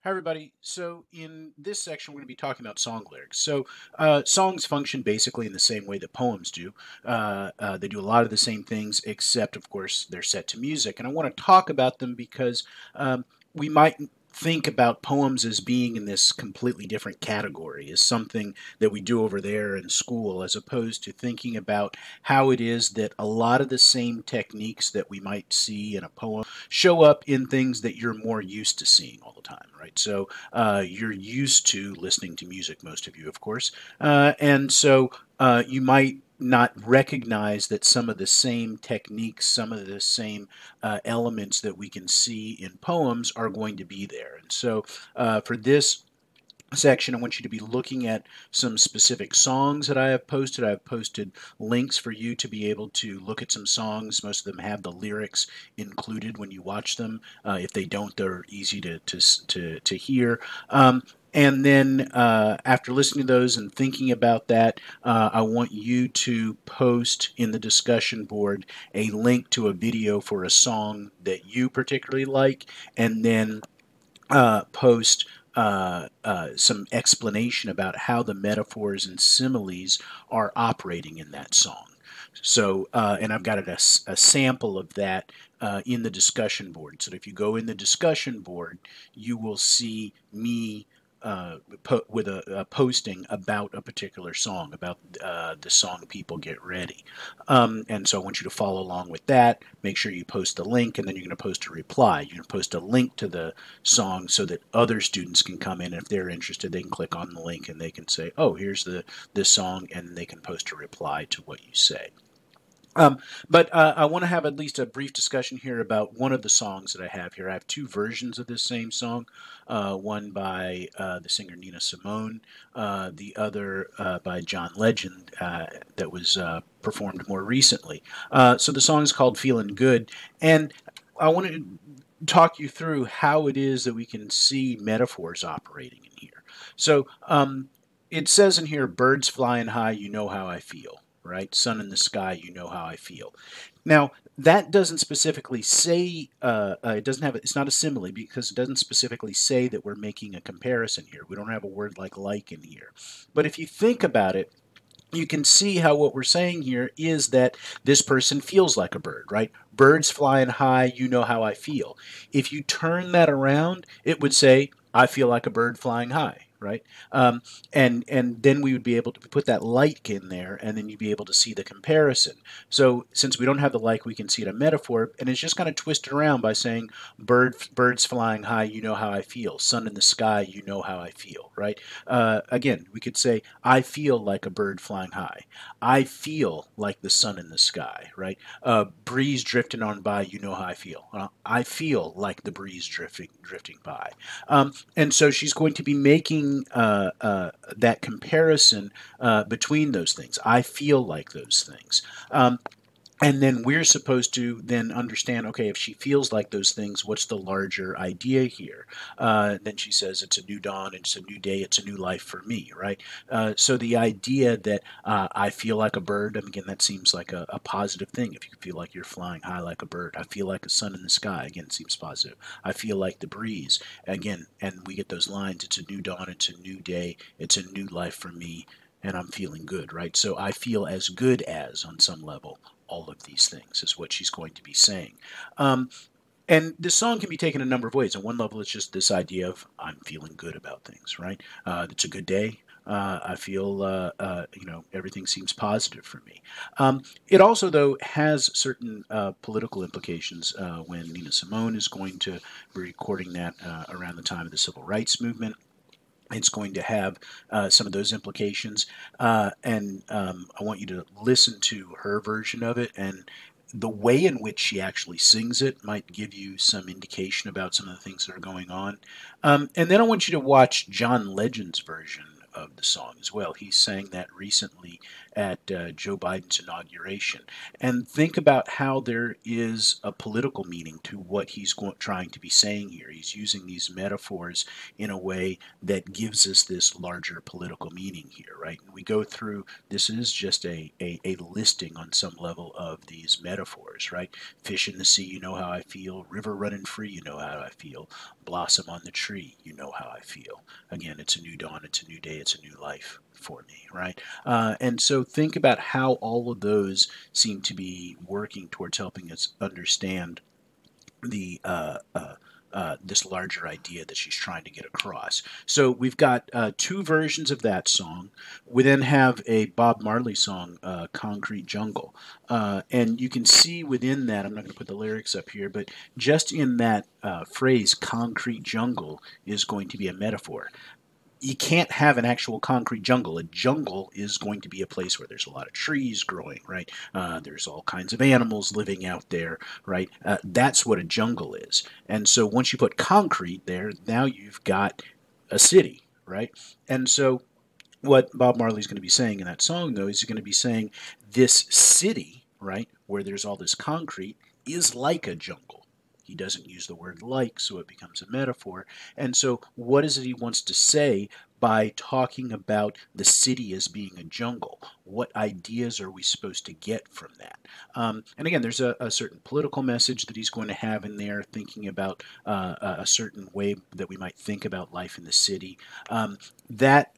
Hi, everybody. So, in this section, we're going to be talking about song lyrics. So, songs function basically in the same way that poems do. They do a lot of the same things, except, of course, they're set to music. And I want to talk about them because we might think about poems as being in this completely different category, as something that we do over there in school, as opposed to thinking about how it is that a lot of the same techniques that we might see in a poem show up in things that you're more used to seeing all the time, right? So you're used to listening to music, most of you, of course, and so you might not recognize that some of the same techniques, some of the same elements that we can see in poems are going to be there. And so for this section, I want you to be looking at some specific songs that I have posted. I've posted links for you to be able to look at some songs. Most of them have the lyrics included when you watch them. If they don't, they're easy to hear. And then after listening to those and thinking about that, I want you to post in the discussion board a link to a video for a song that you particularly like, and then post some explanation about how the metaphors and similes are operating in that song. So, and I've got a sample of that in the discussion board. So if you go in the discussion board, you will see me with a posting about a particular song, about the song People Get Ready. And so I want you to follow along with that. Make sure you post the link, and then you're going to post a reply. You're going to post a link to the song so that other students can come in. And if they're interested, they can click on the link and they can say, oh, here's this song, and they can post a reply to what you say. But I want to have at least a brief discussion here about one of the songs that I have here. I have two versions of this same song, one by the singer Nina Simone, the other by John Legend, that was performed more recently. So the song is called Feeling Good, and I want to talk you through how it is that we can see metaphors operating in here. So it says in here, birds flying high, you know how I feel, right? Sun in the sky, you know how I feel. Now, that doesn't specifically say, it doesn't have, it's not a simile because it doesn't specifically say that we're making a comparison here. We don't have a word like in here. But if you think about it, you can see how what we're saying here is that this person feels like a bird, right? Birds flying high, you know how I feel. If you turn that around, it would say, I feel like a bird flying high, right? And then we would be able to put that like in there, and then you'd be able to see the comparison. So since we don't have the like, we can see it a metaphor, and it's just kind of twisted around by saying, birds flying high, you know how I feel. Sun in the sky, you know how I feel, right? Again, we could say, I feel like a bird flying high. I feel like the sun in the sky, right? Breeze drifting on by, you know how I feel. I feel like the breeze drifting by. And so she's going to be making that comparison between those things. I feel like those things. And then we're supposed to then understand, okay, if she feels like those things, what's the larger idea here? Then she says, it's a new dawn, it's a new day, it's a new life for me, right? So the idea that I feel like a bird, and again, that seems like a positive thing. If you feel like you're flying high like a bird, I feel like a sun in the sky, again, seems positive. I feel like the breeze, again, and we get those lines, it's a new dawn, it's a new day, it's a new life for me, and I'm feeling good, right? So I feel as good as, on some level, all of these things is what she's going to be saying. Um, and this song can be taken a number of ways. On one level, it's just this idea of I'm feeling good about things, right? It's a good day. I feel, everything seems positive for me. It also, though, has certain political implications when Nina Simone is going to be recording that around the time of the Civil Rights Movement. It's going to have some of those implications. And I want you to listen to her version of it. And the way in which she actually sings it might give you some indication about some of the things that are going on. And then I want you to watch John Legend's version of the song as well. He sang that recently at Joe Biden's inauguration. And think about how there is a political meaning to what he's trying to be saying here. He's using these metaphors in a way that gives us this larger political meaning here, right? And we go through, this is just a listing on some level of these metaphors, right? Fish in the sea, you know how I feel. River running free, you know how I feel. Blossom on the tree, you know how I feel. Again, it's a new dawn, it's a new day, it's a new life for me, right? And so think about how all of those seem to be working towards helping us understand the this larger idea that she's trying to get across. So we've got two versions of that song. We then have a Bob Marley song, Concrete Jungle. And you can see within that, I'm not going to put the lyrics up here, but just in that phrase, concrete jungle, is going to be a metaphor. You can't have an actual concrete jungle. A jungle is going to be a place where there's a lot of trees growing, right? There's all kinds of animals living out there, right? That's what a jungle is. And so once you put concrete there, now you've got a city, right? And so what Bob Marley's going to be saying in that song, though, is he's going to be saying this city, right, where there's all this concrete, is like a jungle. He doesn't use the word like, so it becomes a metaphor. And so, what is it he wants to say by talking about the city as being a jungle? What ideas are we supposed to get from that? And again, there's a certain political message that he's going to have in there, thinking about a certain way that we might think about life in the city. That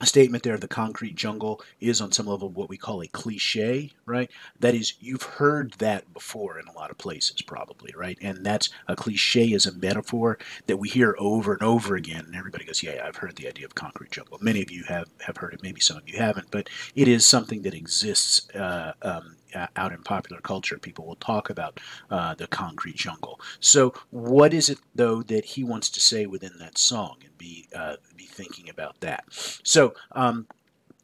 statement there of the concrete jungle is on some level what we call a cliche, right? That is, you've heard that before in a lot of places, probably, right? And that's a cliche as a metaphor that we hear over and over again, and everybody goes, yeah, I've heard the idea of concrete jungle. Many of you have heard it, maybe some of you haven't, but it is something that exists out in popular culture. People will talk about the concrete jungle. So what is it, though, that he wants to say within that song, and be thinking about that? So I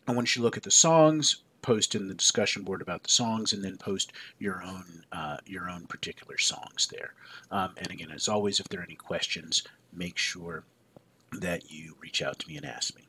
want you to look at the songs, post in the discussion board about the songs, and then post your own particular songs there. And again, as always, if there are any questions, make sure that you reach out to me and ask me.